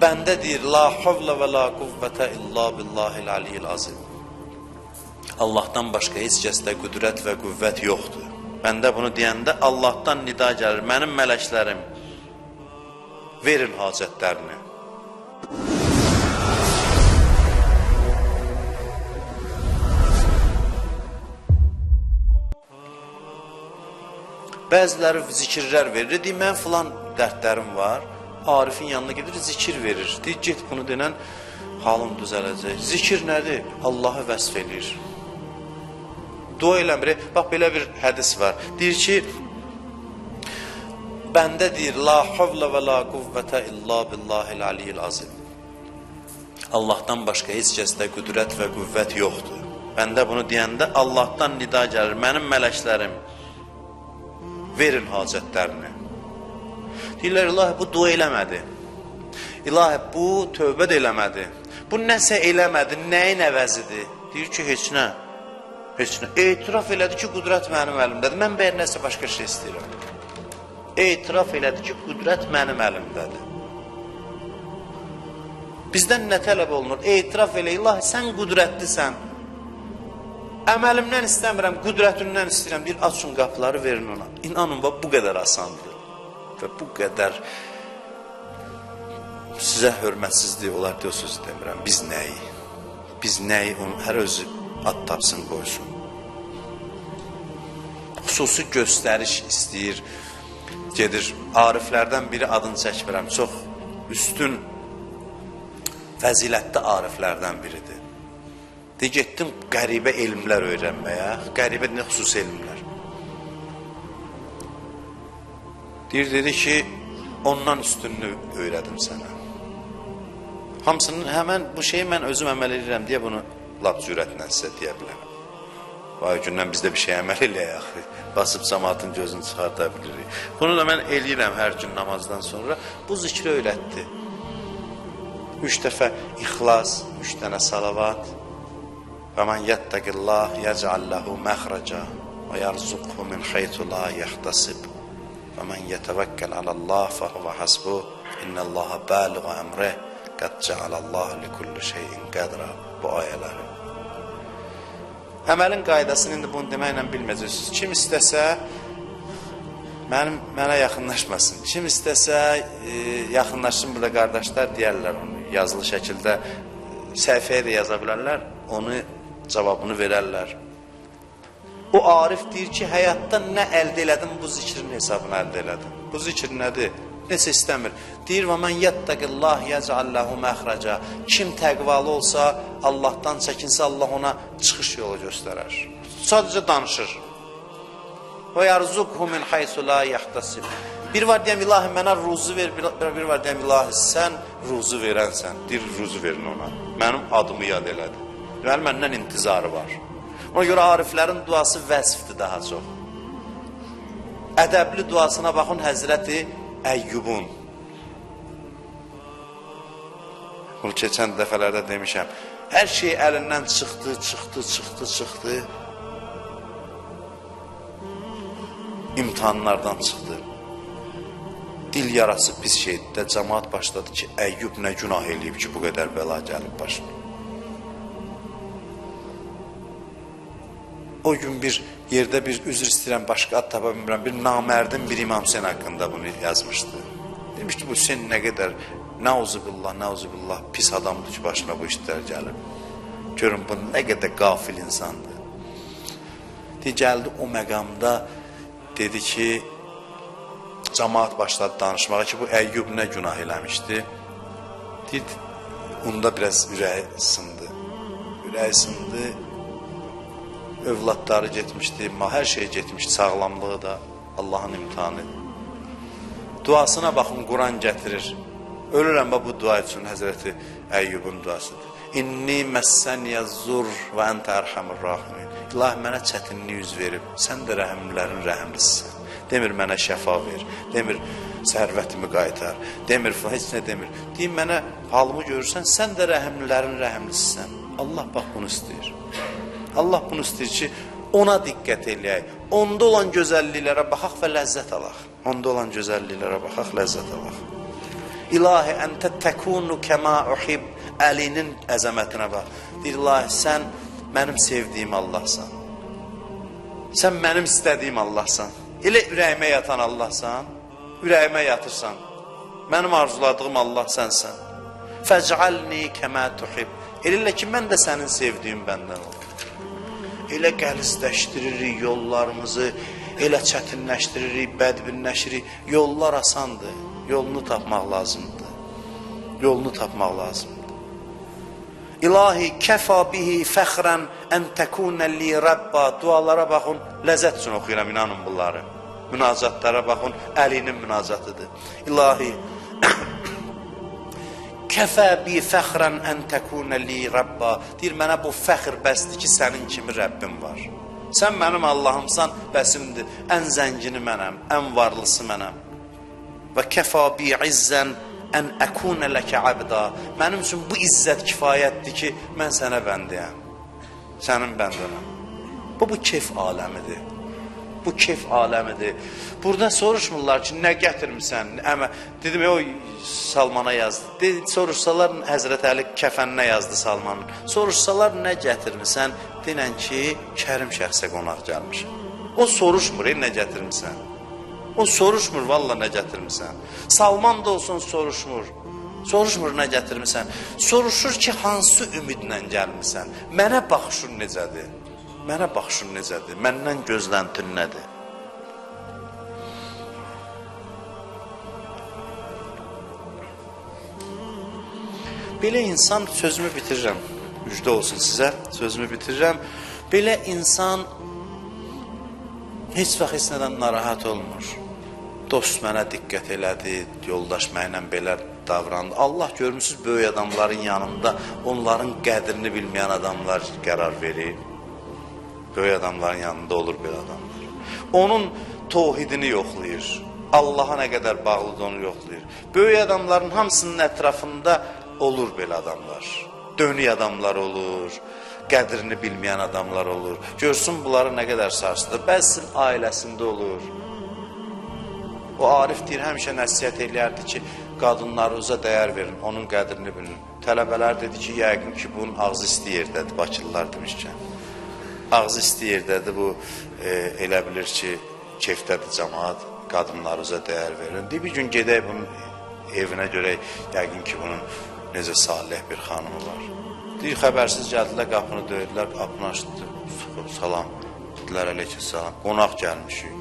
Bəndə deyir, la havlə və la quvvətə illa billahil aliyyil azim. Allahdan başqa heç kəsdə qüdrət və qüvvət yoxdur. Bəndə bunu deyəndə Allahdan nida gəlir, mənim mələklərim, verin hacətlərini. Bəziləri zikirlər verir, deyir, mən filan dərdlərim var, Arifin yanına gedir, zikir verir. Deyir, get bunu denən halım düzələcək. Zikir nədir? Allahı vəsf edir. Dua eləmir. Bax, belə bir hədis var. Deyir ki, bəndə deyir, la havlə və la quvvətə illa billahil aliyyil azim. Allahdan başqa heç kəsdə qüdrət və qüvvət yoxdur. Bəndə bunu deyəndə Allahdan nida gəlir, mənim mələklərim, verin hacətlərini. Deyirlər, ilahi, bu dua eləmədi. İlahi, bu tövbə də eləmədi. Bu nəsə eləmədi, nəyin əvəzidir? Deyir ki, heç nə. Heç nə. Etiraf elədi ki, qüdrət mənim əlimdədir. Mən bəyər nəsə başqa şey istəyirəm. Etiraf elədi ki, qüdrət mənim əlimdədir. Bizdən nə tələb olunur? Etiraf elə, ilahi, sən qüdrətlisən. Əməlimdən istəmirəm, qüdrətindən istəyirəm. Deyir, açın qapıları, verin ona. İnanın, bu qədər asandır. Və bu qədər sizə hörmətsizlik olar deyə o sözü demirəm. Biz nəyi? Biz nəyi? Onu hər özü ad tapsın, qoysun. Xüsusi göstəriş istəyir, gedir. Ariflərdən biri adını çəkmirəm. Çox üstün, fəzilətli ariflərdən biridir. Deyir, getdim qəribə elmlər öyrənməyə. Qəribə nə xüsusi elmlər? Deyir, dedi ki, ondan üstünlüğü öyrədim sənə. Hamısının, həmən bu şeyi mən özüm əməl edirəm deyə bunu lap cürətlə sizə deyə bilərəm. Vay gündən biz də bir şey əməl eləyək, basıb cəmaatın gözünü çıxarda bilirik. Bunu da mən eləyirəm hər gün namazdan sonra. Bu zikri öyrətdi. 3 dəfə ixlas, 3 dənə salavat. Və mən yəttəqillah yəcəlləhu məxrəcə və yərzuqhu min xeytu la yəxtasib. Və mən yətəvəkkəl aləllah fəhvə hasbuh, innəllaha bəliğə əmrih, qəd cəalallah li kulli şeyin qədra. Bu ayələri. Əməlin qaydasını indi bunu deməklə bilməyəcəksiniz. Kim istəsə, mənə yaxınlaşmasın. Kim istəsə, yaxınlaşsın, burada qardaşlar deyərlər onu. Yazılı şəkildə səhifəyə də yaza bilərlər, onu cavabını verərlər. O arif deyir ki, həyatda nə əldə elədim, bu zikrin hesabını əldə elədim. Bu zikr nədir? Nəsə istəmir. Deyir, və mən yəttəqillah yəcəlləhu məxrəcə. Kim təqvalı olsa, Allahdan çəkinsə, Allah ona çıxış yolu göstərər. Sadəcə danışır. Və yərzuqhu min xeysu la yəxtasib. Bir var deyəm, ilahi, mənə ruzu ver, bir var deyəm, ilahi, sən ruzu verənsən. Deyir, ruzu verin ona. Mənim adımı yad elədi. Deməli, məndən intizarı var. Ona görə ariflərin duası vəzifdir daha çox. Ədəbli duasına baxın Həzrəti Əyyubun. Bunu keçən dəfələrdə demişəm. Hər şey əlindən çıxdı. İmtihanlardan çıxdı. Dil yarası pis şeydir də cəmaat başladı ki, Əyyub nə günah eləyib ki, bu qədər bəla gəlib başına. O gün bir yerdə bir üzr istəyirəm, başqa ad tapa bilmirəm, bir namərdin bir İmam Hüseyin haqqında bunu yazmışdı. Demiş ki, bu Hüseyin nə qədər, nəuzubillah, pis adamdır ki, başına bu işlər gəlib. Görün, bu nə qədər qafil insandır. Gəldi o məqamda, dedi ki, cəmaat başladı danışmağa ki, bu Əyyub nə günah eləmişdi. Deyir, onda biraz ürəyi sındı. Övladları getmişdi, hər şey getmişdi, sağlamlığı da Allahın imtihanı. Duasına baxın, Quran gətirir. Ölürəm bu dua üçün Həzrəti Əyyubun duasıdır. İnni məssəniyə zur və əntə ərhamur rahimin. İlahi, mənə çətinlik yüz verib, sən də rəhimlərin rəhimlisisən. Demir, mənə şəfa ver, demir, sərvətimi qaytar, demir, heç nə demir. Deyim, mənə halımı görürsən, sən də rəhimlərin rəhimlisisən. Allah bax bunu istəyir. Allah bunu istəyir ki, ona diqqət eləyək. Onda olan gözəlliklərə baxaq və ləzzət alaq. İlahi əntə təkunu kəma uhib. Əlinin əzəmətinə bax. Deyir, ilahi sən mənim sevdiyim Allahsan. Sən mənim istədiyim Allahsan. Elə ürəyimə yatan Allahsan. Ürəyimə yatırsan. Mənim arzuladığım Allah sənsən. Fəc'alni kəmə tuhib. Elə ki, mən də sənin sevdiyin bəndən ol. Elə qəlizləşdiririk yollarımızı, elə çətinləşdiririk, bədbinləşirik. Yollar asandır. Yolunu tapmaq lazımdır. Yolunu tapmaq lazımdır. İlahi kəfa bihi fəxrən ən təkunə li Rabba. Dualara baxın, ləzzət üçün oxuyuram, inanın bunları. Münacatlara baxın, əlinin münacatıdır. İlahi kəfə bi fəxrən ən təkunə li Rabba. Deyir, mənə bu fəxr bəsdir ki, sənin kimi Rəbbim var. Sən mənim Allahımsan, bəsimdir. Ən zəngini mənəm, ən varlısı mənəm. Və kəfa bi izzən ən əkunə ləkə abda. Mənim üçün bu izzət kifayətdir ki, mən sənə bəndiyəm. Sənin bəndənəm. Bu keyf aləmidir. Bu keyf aləmidir. Burada soruşmurlar ki, nə gətirmirsən? Dedim, o Salmana yazdı. Soruşsalar, Həzrət Əli kəfəninə yazdı Salmanın. Soruşsalar, nə gətirmirsən? Denən ki, Kərim şəxsə qonaq gəlmiş. O soruşmur, nə gətirmirsən? O soruşmur, valla nə gətirmirsən? Salman da olsun soruşmur. Soruşmur, nə gətirmirsən? Soruşur ki, hansı ümidlə gəlmirsən? Mənə baxışın necədir? Mənə baxışın necədir? Məndən gözləntin nədir? Belə insan, sözümü bitirirəm, müjdə olsun sizə, sözümü bitirirəm. Belə insan heç vaxt heç nədən narahat olmur. Dost mənə diqqət elədi, yoldaş mənlə belə davrandı. Allah görmüsünüz, böyük adamların yanında onların qədrini bilməyən adamlar qərar verir. Böyük adamların yanında olur belə adamlar. Onun tohidini yoxlayır. Allaha nə qədər bağlıdır onu yoxlayır. Böyük adamların hamısının ətrafında olur belə adamlar. Dönük adamlar olur, qədrini bilməyən adamlar olur. Görsün bunları nə qədər sarsıdır. Bəzisi ailəsində olur. O Arif deyir, həmişə nəsiyyət eləyərdi ki, qadınlarınıza dəyər verin, onun qədrini bilin. Tələbələr dedi ki, yəqin ki, bunun ağzı isti yerdədir, Bakılılar demişkən. Ağzı isti yerdədir, bu elə bilir ki, keyfdədir cəmaat, qadınlarınıza dəyər verin. Deyir, bir gün gedək bunun evinə görək, yəqin ki, bunun necə salih bir xanımı var. Deyir, xəbərsiz gəldilər, qapını döydülər, qapını açdı, salam, dedilər, əleykum salam, qonaq gəlmişik.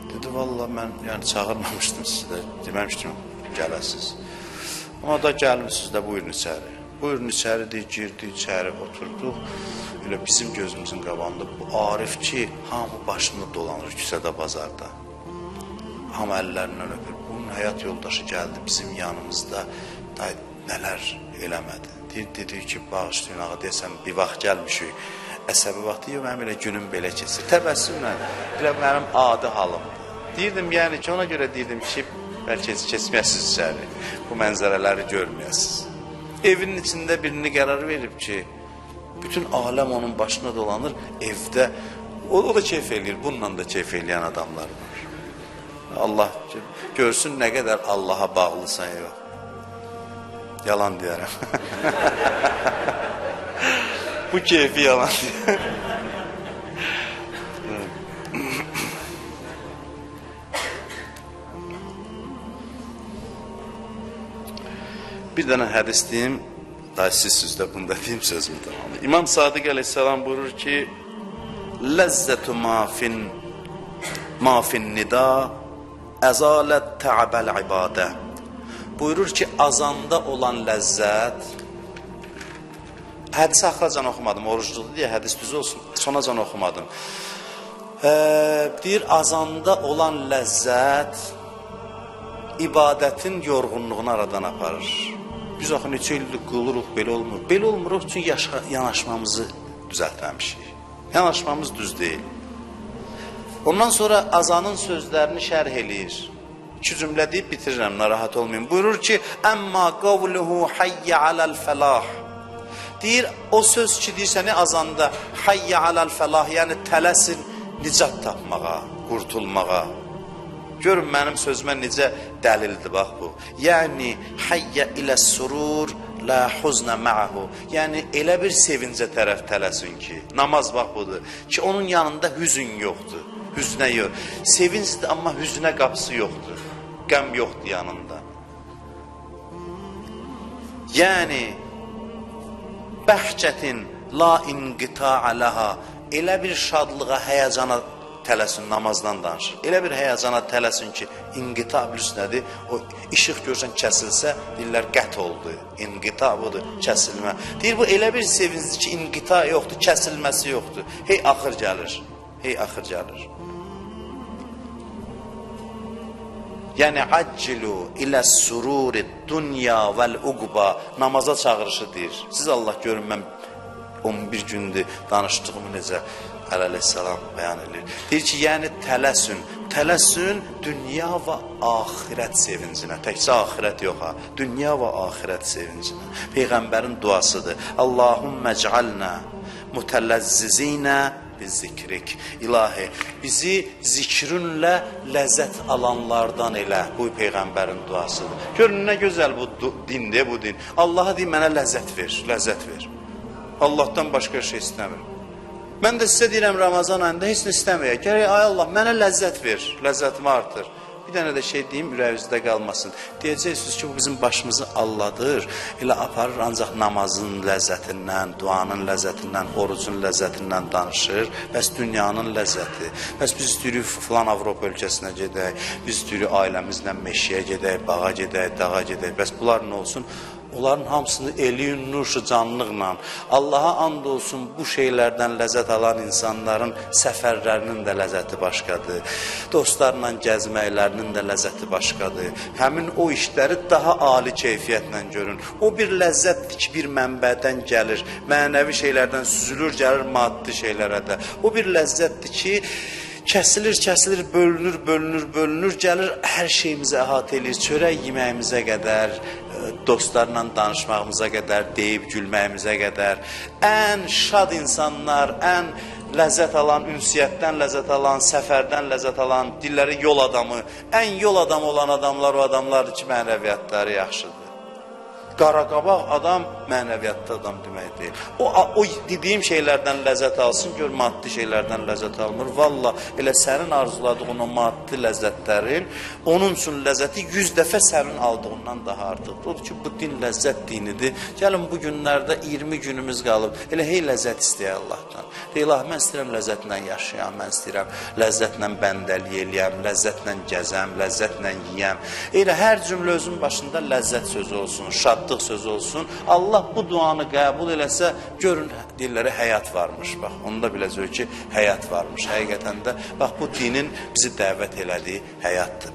Dedi, valla mən çağırmamışdım sizə, deməmişdim, gələsiz. Amma da gəlmişsiniz də, buyurun içəri. Buyurun içəri, girdi, içəri oturduq. Elə bizim gözümüzün qabağında bu Arif ki, hamı başını dolanır küçədə, bazarda. Hamı əllərindən öpür. Bunun həyat yoldaşı gəldi bizim yanımızda, nələr eləmədi. Dedi ki, bağışlayın ağa, deyəsən, bir vaxt gəlmişik. Əsəbi vaxtı yox, mənim elə günüm belə keçir. Təbəssümlə, elə mənim adi halımdır. Deyirdim, yəni ki, ona görə deyirdim ki, bəlkə keçməyəsiniz içəri, bu mənzərələri görməyəsiniz. Evinin içində birini qərar verib ki, bütün aləm onun başına dolanır, evdə, o da keyf eləyir, bununla da keyf eləyən adamlar var. Allah görsün nə qədər Allaha bağlısan yox. Yalan deyərəm. Bu keyfi yalan deyərəm. Bir dənə hədis deyim, daha sizsizdə bunda deyim sözümü tamamı. İmam Sadiq əleyhissalam buyurur ki, ləzzətu mafin nida əzalət tə'abəl ibadə. Buyurur ki, azanda olan ləzzət, hədisi axıracan oxumadım, orucludur deyə hədis düz olsun, sonacan oxumadım. Deyir, azanda olan ləzzət ibadətin yorğunluğunu aradan aparır. Biz axı neçə ildir qılıruq, belə olmur. Belə olmuruq çünki yanaşmamızı düzəltməmişik. Yanaşmamız düz deyil. Ondan sonra azanın sözlərini şərh eləyir. 2 cümlə deyib bitirirəm, narahat olmayın. Buyurur ki, əmmə qavluhu hayyə aləl fəlah. Deyir, o söz ki, deyirsən azanda hayyə aləl fəlah, yəni tələsin nicat tapmağa, qurtulmağa. Görün mənim sözümə necə dəlildir bax bu. Yəni hayya ilə surur la huzna ma'ahu. Yəni elə bir sevincə tərəf tələsin ki, namaz bax budur ki, onun yanında hüzün yoxdur. Hüznə yox. Sevincdir amma hüznə qapısı yoxdur. Qəm yoxdur yanında. Yəni bəhcətin la inqita'a laha. Elə bir şadlığa, həyəcana tələsin, namazdan danışır. Elə bir həyəcana tələsin ki, inqita bilirsin nədir? O işıq görsən kəsilsə, deyirlər qət oldu. İnqita budur, kəsilmə. Deyir, bu elə bir sevincdir ki, inqita yoxdur, kəsilməsi yoxdur. Hey, axır gəlir. Hey, axır gəlir. Yəni, accilu ilə sururi dünya vəl-uqba namaza çağırışı deyir. Siz Allah görün, mən 11 gündür danışdığımı necə əleyhissalam bəyan edir. Deyir ki, yəni tələsün dünya və axirət sevincinə. Təkcə axirət yox ha, dünya və axirət sevincinə. Peyğəmbərin duasıdır. Allahümmə cəalnə mutələzzizinə bizikrik. İlahi, bizi zikrinlə ləzzət alanlardan elə. Bu Peyğəmbərin duasıdır. Görün, nə gözəl bu dindir, bu din. Allaha deyir, mənə ləzzət ver, ləzzət ver. Allahdan başqa şey istəmir. Mən də sizə deyirəm, Ramazan ayında heç nə istəməyək. Gərək, ay Allah, mənə ləzzət ver, ləzzətimi artır. Bir dənə də şey deyim, ürəyinizdə qalmasın. Deyəcəksiniz ki, bu bizim başımızı alladır. Elə aparır, ancaq namazın ləzzətindən, duanın ləzzətindən, orucun ləzzətindən danışır. Bəs dünyanın ləzzəti. Bəs biz istəyirik filan Avropa ölkəsinə gedək, biz istəyirik ailəmizlə meşəyə gedək, bağa gedək, dağa gedək. Bəs bunlar nə olsun? Onların hamısını eliyin nurşu canlıqla, Allaha and olsun, bu şeylərdən ləzzət alan insanların səfərlərinin də ləzzəti başqadır. Dostlarla gəzməklərinin də ləzzəti başqadır. Həmin o işləri daha ali keyfiyyətlə görün. O bir ləzzətdir ki, bir mənbədən gəlir, mənəvi şeylərdən süzülür, gəlir maddi şeylərə də. O bir ləzzətdir ki, kəsilir, bölünür, gəlir, hər şeyimizi əhatə edir, çörək yeməyimizə qədər, dostlarla danışmağımıza qədər, deyib gülməyimizə qədər, ən şad insanlar, ən ləzzət alan, ünsiyyətdən ləzzət alan, səfərdən ləzzət alan, dilləri yol adamı, ən yol adamı olan adamlar o adamlardır ki, mənəviyyatları yaxşıdır. Qaraqabaq adam mənəviyyatda adam demək deyil. O dediyim şeylərdən ləzzət alsın, gör maddi şeylərdən ləzzət almır. Valla elə sənin arzuladığın o maddi ləzzətlərin, onun üçün ləzzəti 100 dəfə sənin aldığından daha artıqdır. Odur ki, bu din ləzzət dinidir. Gəlin bu günlərdə 20 günümüz qalıb. Elə hey ləzzət istəyək Allahdan. Deyil, mən istəyirəm ləzzətlə yaşayam, mən istəyirəm ləzzətlə bəndəlik eləyəm, ləzzətlə gəzəm, ləzzətlə yiyəm. Elə hər cümlə özün başında ləzzət sözü olsun, şadlıq sözü olsun. Allah bu duanı qəbul eləsə, görün, dilləri həyat varmış. Bax, onda biləcək ki, həyat varmış. Həqiqətən də, bax, bu dinin bizi dəvət elədiyi həyatdır.